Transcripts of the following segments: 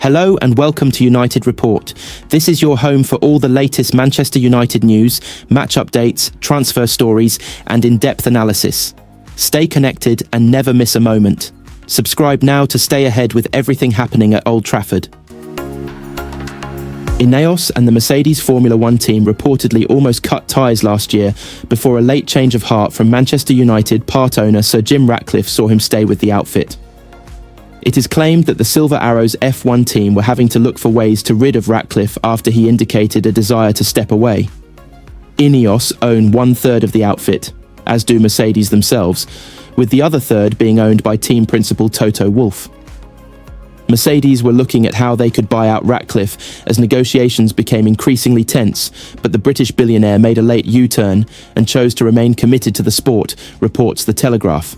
Hello and welcome to United Report. This is your home for all the latest Manchester United news, match updates, transfer stories, and in-depth analysis. Stay connected and never miss a moment. Subscribe now to stay ahead with everything happening at Old Trafford. Ineos and the Mercedes Formula One team reportedly almost cut ties last year before a late change of heart from Manchester United part owner Sir Jim Ratcliffe saw him stay with the outfit. It is claimed that the Silver Arrows F1 team were having to look for ways to rid of Ratcliffe after he indicated a desire to step away. Ineos own 1/3 of the outfit, as do Mercedes themselves, with the other third being owned by team principal Toto Wolff. Mercedes were looking at how they could buy out Ratcliffe as negotiations became increasingly tense, but the British billionaire made a late U-turn and chose to remain committed to the sport, reports The Telegraph.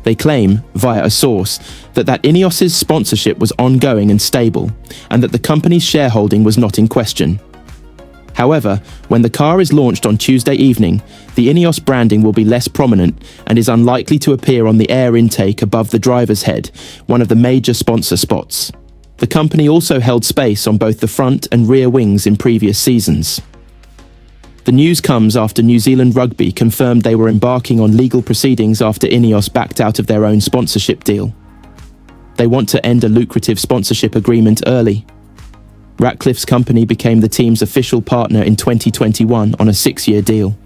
They claim, via a source, that Ineos's sponsorship was ongoing and stable, and that the company's shareholding was not in question. However, when the car is launched on Tuesday evening, the Ineos branding will be less prominent and is unlikely to appear on the air intake above the driver's head, one of the major sponsor spots. The company also held space on both the front and rear wings in previous seasons. The news comes after New Zealand Rugby confirmed they were embarking on legal proceedings after Ineos backed out of their own sponsorship deal. They want to end a lucrative sponsorship agreement early. Ratcliffe's company became the team's official partner in 2021 on a 6-year deal.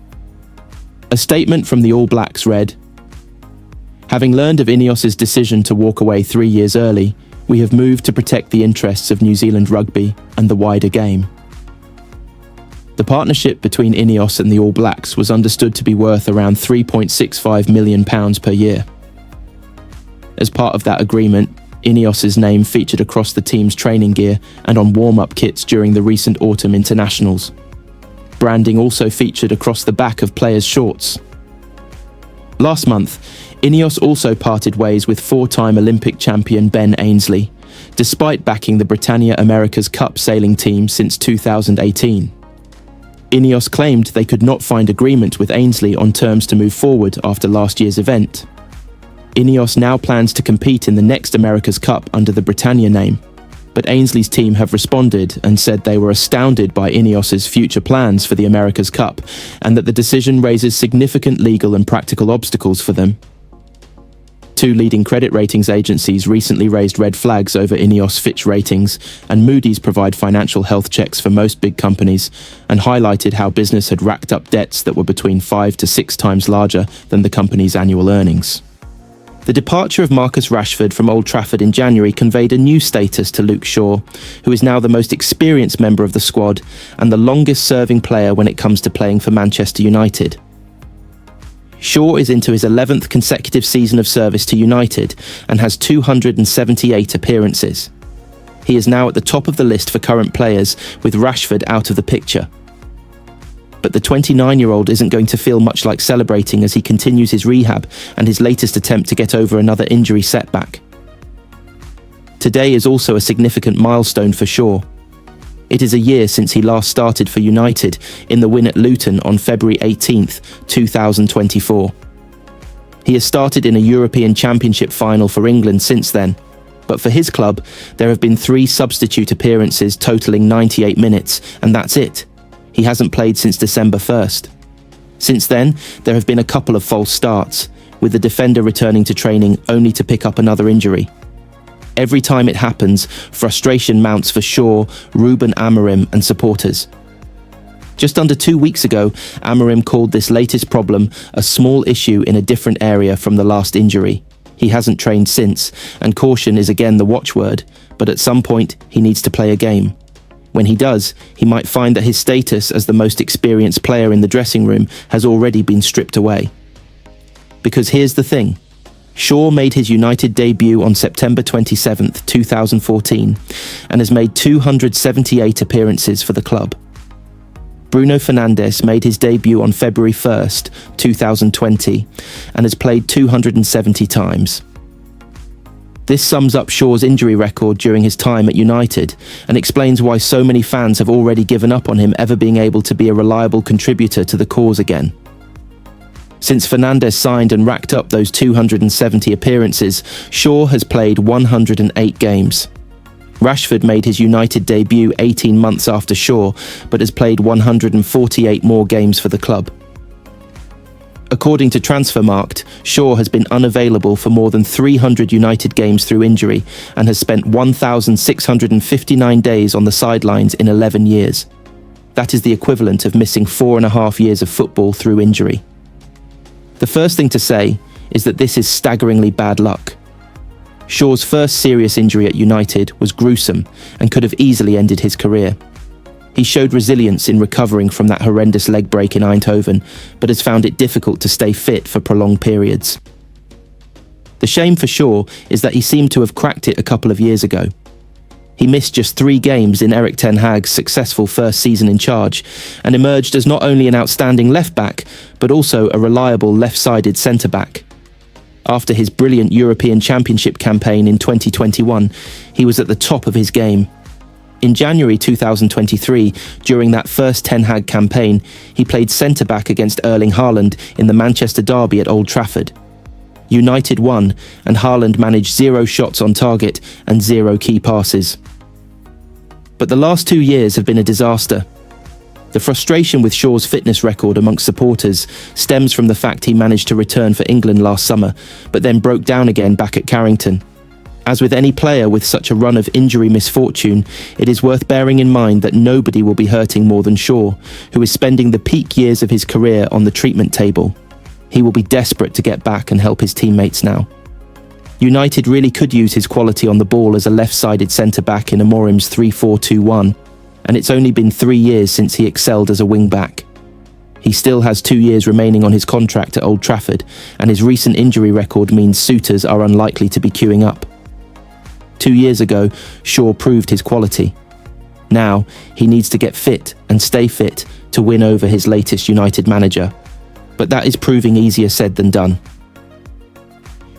A statement from the All Blacks read, "Having learned of Ineos's decision to walk away 3 years early, we have moved to protect the interests of New Zealand Rugby and the wider game." The partnership between Ineos and the All Blacks was understood to be worth around £3.65 million per year. As part of that agreement, Ineos's name featured across the team's training gear and on warm-up kits during the recent autumn internationals. Branding also featured across the back of players' shorts. Last month, Ineos also parted ways with 4-time Olympic champion Ben Ainsley, despite backing the Britannia America's Cup sailing team since 2018. Ineos claimed they could not find agreement with Ainsley on terms to move forward after last year's event. Ineos now plans to compete in the next America's Cup under the Britannia name, but Ainsley's team have responded and said they were astounded by Ineos's future plans for the America's Cup and that the decision raises significant legal and practical obstacles for them. 2 leading credit ratings agencies recently raised red flags over Ineos Fitch ratings, and Moody's provide financial health checks for most big companies and highlighted how business had racked up debts that were between 5 to 6 times larger than the company's annual earnings. The departure of Marcus Rashford from Old Trafford in January conveyed a new status to Luke Shaw, who is now the most experienced member of the squad and the longest-serving player when it comes to playing for Manchester United. Shaw is into his 11th consecutive season of service to United and has 278 appearances. He is now at the top of the list for current players, with Rashford out of the picture. But the 29-year-old isn't going to feel much like celebrating as he continues his rehab and his latest attempt to get over another injury setback. Today is also a significant milestone for Shaw. It is a year since he last started for United in the win at Luton on February 18th, 2024. He has started in a European Championship final for England since then, but for his club, there have been 3 substitute appearances totalling 98 minutes, and that's it. He hasn't played since December 1st. Since then, there have been a couple of false starts, with the defender returning to training only to pick up another injury. Every time it happens, frustration mounts for Shaw, Ruben, Amorim and supporters. Just under 2 weeks ago, Amorim called this latest problem a small issue in a different area from the last injury. He hasn't trained since, and caution is again the watchword, but at some point he needs to play a game. When he does, he might find that his status as the most experienced player in the dressing room has already been stripped away. Because here's the thing. Shaw made his United debut on September 27, 2014, and has made 278 appearances for the club. Bruno Fernandes made his debut on February 1st, 2020, and has played 270 times. This sums up Shaw's injury record during his time at United and explains why so many fans have already given up on him ever being able to be a reliable contributor to the cause again. Since Fernandes signed and racked up those 270 appearances, Shaw has played 108 games. Rashford made his United debut 18 months after Shaw, but has played 148 more games for the club. According to Transfermarkt, Shaw has been unavailable for more than 300 United games through injury and has spent 1,659 days on the sidelines in 11 years. That is the equivalent of missing 4.5 years of football through injury. The first thing to say is that this is staggeringly bad luck. Shaw's first serious injury at United was gruesome and could have easily ended his career. He showed resilience in recovering from that horrendous leg break in Eindhoven, but has found it difficult to stay fit for prolonged periods. The shame for Shaw is that he seemed to have cracked it a couple of years ago. He missed just 3 games in Erik ten Hag's successful first season in charge, and emerged as not only an outstanding left-back, but also a reliable left-sided centre-back. After his brilliant European Championship campaign in 2021, he was at the top of his game. In January 2023, during that first Ten Hag campaign, he played centre-back against Erling Haaland in the Manchester derby at Old Trafford. United won, and Haaland managed 0 shots on target and 0 key passes. But the last 2 years have been a disaster. The frustration with Shaw's fitness record amongst supporters stems from the fact he managed to return for England last summer, but then broke down again back at Carrington. As with any player with such a run of injury misfortune, it is worth bearing in mind that nobody will be hurting more than Shaw, who is spending the peak years of his career on the treatment table. He will be desperate to get back and help his teammates now. United really could use his quality on the ball as a left-sided centre-back in Amorim's 3-4-2-1, and it's only been 3 years since he excelled as a wing-back. He still has 2 years remaining on his contract at Old Trafford, and his recent injury record means suitors are unlikely to be queuing up. 2 years ago, Shaw proved his quality. Now, he needs to get fit and stay fit to win over his latest United manager. But that is proving easier said than done.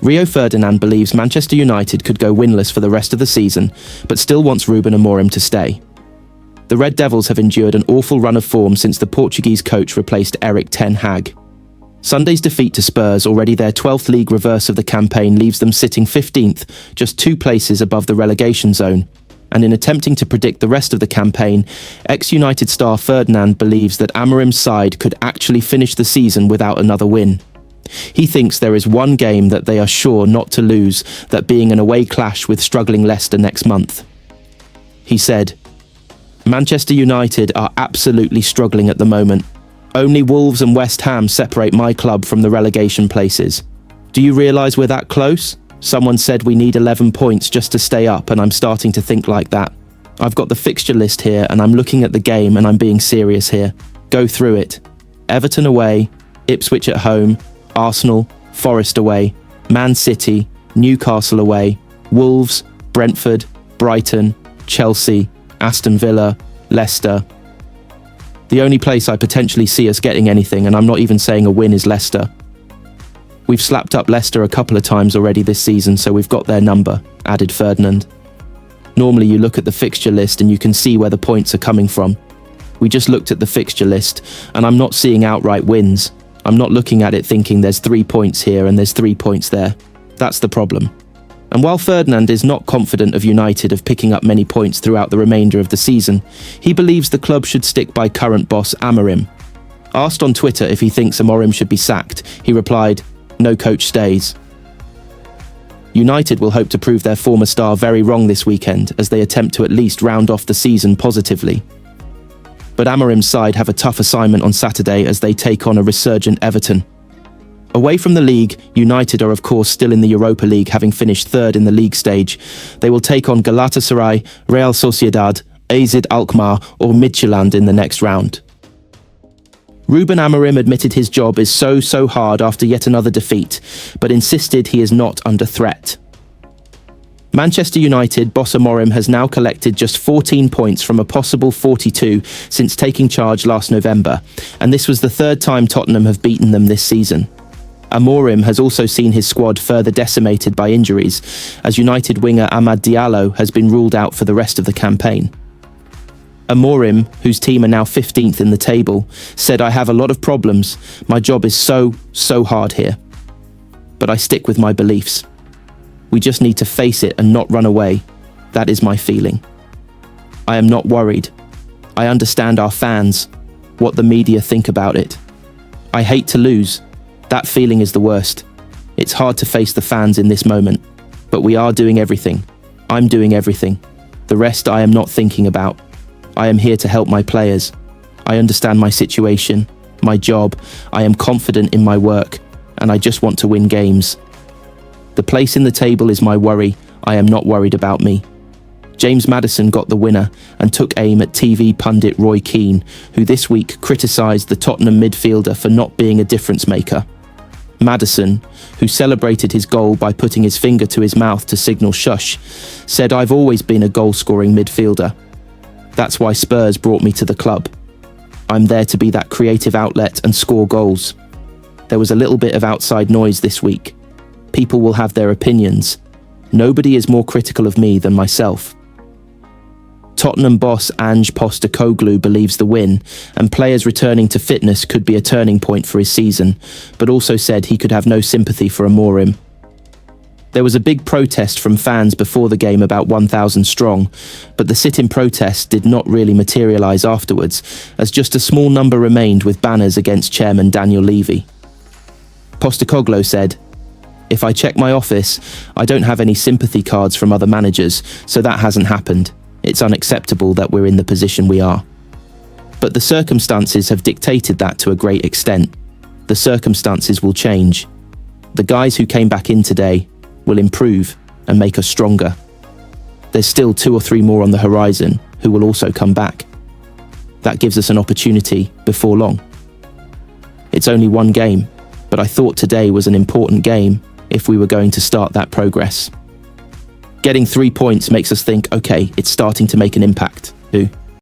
Rio Ferdinand believes Manchester United could go winless for the rest of the season, but still wants Ruben Amorim to stay. The Red Devils have endured an awful run of form since the Portuguese coach replaced Erik ten Hag. Sunday's defeat to Spurs, already their 12th league reverse of the campaign, leaves them sitting 15th, just 2 places above the relegation zone. And in attempting to predict the rest of the campaign, ex-United star Ferdinand believes that Amorim's side could actually finish the season without another win. He thinks there is one game that they are sure not to lose, that being an away clash with struggling Leicester next month. He said, "Manchester United are absolutely struggling at the moment. Only Wolves and West Ham separate my club from the relegation places. Do you realise we're that close? Someone said we need 11 points just to stay up, and I'm starting to think like that. I've got the fixture list here, and I'm looking at the game, and I'm being serious here. Go through it. Everton away, Ipswich at home, Arsenal, Forest away, Man City, Newcastle away, Wolves, Brentford, Brighton, Chelsea, Aston Villa, Leicester. The only place I potentially see us getting anything, and I'm not even saying a win, is Leicester. We've slapped up Leicester a couple of times already this season, so we've got their number," added Ferdinand. "Normally you look at the fixture list and you can see where the points are coming from. We just looked at the fixture list, and I'm not seeing outright wins. I'm not looking at it thinking there's 3 points here and there's 3 points there. That's the problem." And while Ferdinand is not confident of United of picking up many points throughout the remainder of the season, he believes the club should stick by current boss Amorim. Asked on Twitter if he thinks Amorim should be sacked, he replied, "No coach stays." United will hope to prove their former star very wrong this weekend as they attempt to at least round off the season positively. But Amorim's side have a tough assignment on Saturday as they take on a resurgent Everton. Away from the league, United are of course still in the Europa League, having finished 3rd in the league stage. They will take on Galatasaray, Real Sociedad, AZ Alkmaar or Midtjylland in the next round. Ruben Amorim admitted his job is so hard after yet another defeat, but insisted he is not under threat. Manchester United boss Amorim has now collected just 14 points from a possible 42 since taking charge last November, and this was the 3rd time Tottenham have beaten them this season. Amorim has also seen his squad further decimated by injuries, as United winger Amad Diallo has been ruled out for the rest of the campaign. Amorim, whose team are now 15th in the table, said, "I have a lot of problems. My job is so hard here. But I stick with my beliefs. We just need to face it and not run away. That is my feeling. I am not worried. I understand our fans, what the media think about it. I hate to lose. That feeling is the worst. It's hard to face the fans in this moment, but we are doing everything. I'm doing everything. The rest I am not thinking about. I am here to help my players. I understand my situation, my job. I am confident in my work, and I just want to win games. The place in the table is my worry. I am not worried about me. James Maddison got the winner and took aim at TV pundit Roy Keane, who this week criticised the Tottenham midfielder for not being a difference maker. Maddison, who celebrated his goal by putting his finger to his mouth to signal shush, said, "I've always been a goal-scoring midfielder. That's why Spurs brought me to the club. I'm there to be that creative outlet and score goals." There was a little bit of outside noise this week. People will have their opinions. Nobody is more critical of me than myself. Tottenham boss Ange Postecoglou believes the win, and players returning to fitness could be a turning point for his season, but also said he could have no sympathy for Amorim. There was a big protest from fans before the game, about 1,000 strong, but the sit-in protest did not really materialise afterwards, as just a small number remained with banners against chairman Daniel Levy. Postecoglou said, "If I check my office, I don't have any sympathy cards from other managers, so that hasn't happened. It's unacceptable that we're in the position we are. But the circumstances have dictated that to a great extent. The circumstances will change. The guys who came back in today will improve and make us stronger. There's still 2 or 3 more on the horizon who will also come back. That gives us an opportunity before long. It's only one game, but I thought today was an important game if we were going to start that progress. Getting 3 points makes us think, okay, it's starting to make an impact. Who?